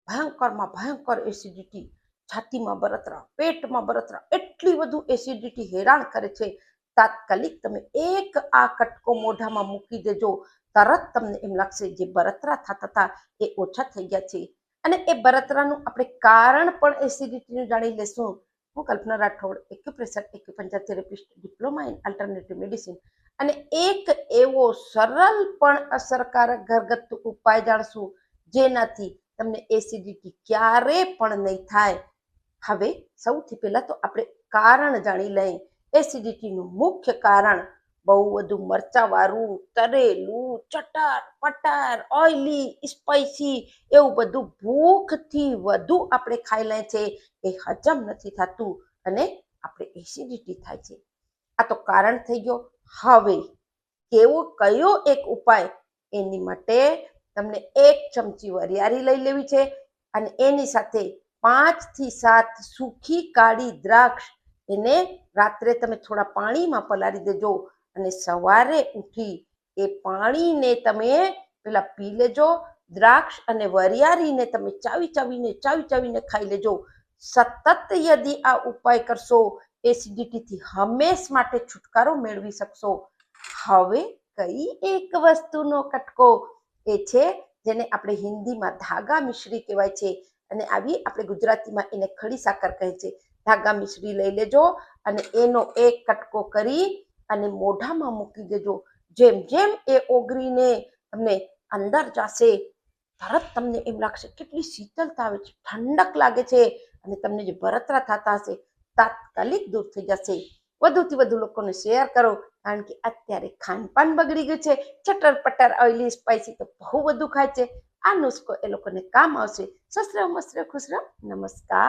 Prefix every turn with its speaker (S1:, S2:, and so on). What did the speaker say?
S1: ભયંકરમાં ભયંકર એસિડિટી, છાતીમાં બળતરા, પેટમાં બળતરા, એટલી વધુ એસિડિટી હેરાન કરે છે. તાત્કાલિક તમે એક આ કટકો મોઢામાં મૂકી દેજો, તરત તમને એમ લાગશે જે બળતરા થતા હતા એ ઓછા થઈ ગયા છે. અને એ બળતરાનું આપણે કારણ પણ એસિડિટીનું જાણી લેશું. હું Kalpana Rathod, acupressure acupuncture therapist, diploma in alternative medicine, અને એક એવો સરળ પણ અસરકારક ઘરગથ્થુ ઉપાય જાણશું જેનાથી તમને એસિડિટી ક્યારે પણ નહીં થાય. હવે સૌથી પહેલા તો આપણે કારણ જાણી લઈએ. એસિડિટીનું મુખ્ય કારણ બહુ વધુ મરચાવાળું, તરેલું, ચટર પટર, ઓઇલી, સ્પાઇસી એવું બધું ભૂખથી વધુ આપણે ખાઈ લઈએ છીએ, એ હજમ નથી થતું અને આપણે એસિડિટી થાય છે. આ તો કારણ થઈ ગયો. હવે કયો એક ઉપાય? એની માટે તમને 1 ચમચી વરિયાળી લઈ લેવી છે અને એની સાથે 5 થી 7 સૂકી કાળી દ્રાક્ષ, એને રાત્રે તમે થોડા પાણીમાં પલાળી દેજો અને સવારે ઉઠી એ પાણીને તમે પેલા પી લેજો. દ્રાક્ષ અને વરિયાળીને તમે ચાવી ચાવીને ખાઈ લેજો. સતત યદી આ ઉપાય કરશો, એસિડિટીથી હંમેશ માટે છુટકારો મેળવી શકશો. હવે કઈ એક વસ્તુનો કટકો? એ છે જેને આપણે હિન્દીમાં ધાગા મિશ્રી કહેવાય છે અને આવી આપણે ગુજરાતીમાં એને ખડી સાકર કહે છે. ધાગા મિશ્રી લઈ લેજો અને એનો એક કટકો કરી અને મોઢામાં મૂકી દેજો. જેમ જેમ એ ઓગળીને તમને અંદર જશે, તરત તમને એમ લાગશે કેટલી શીતળતા આવે છે, ઠંડક લાગે છે અને તમને જે બળતરા થતા હશે તાત્કાલિક દૂર થઈ જશે. વધુથી વધુ લોકોને શેર કરો, કારણ કે અત્યારે ખાનપાન બગડી ગયું છે. ચટર પટર, ઓઇલી, સ્પાઇસી તો બહુ બધું ખાય છે. આ નુસ્ખો એ લોકોને કામ આવશે. સસરા મસરા ખુશ રહો. નમસ્કાર.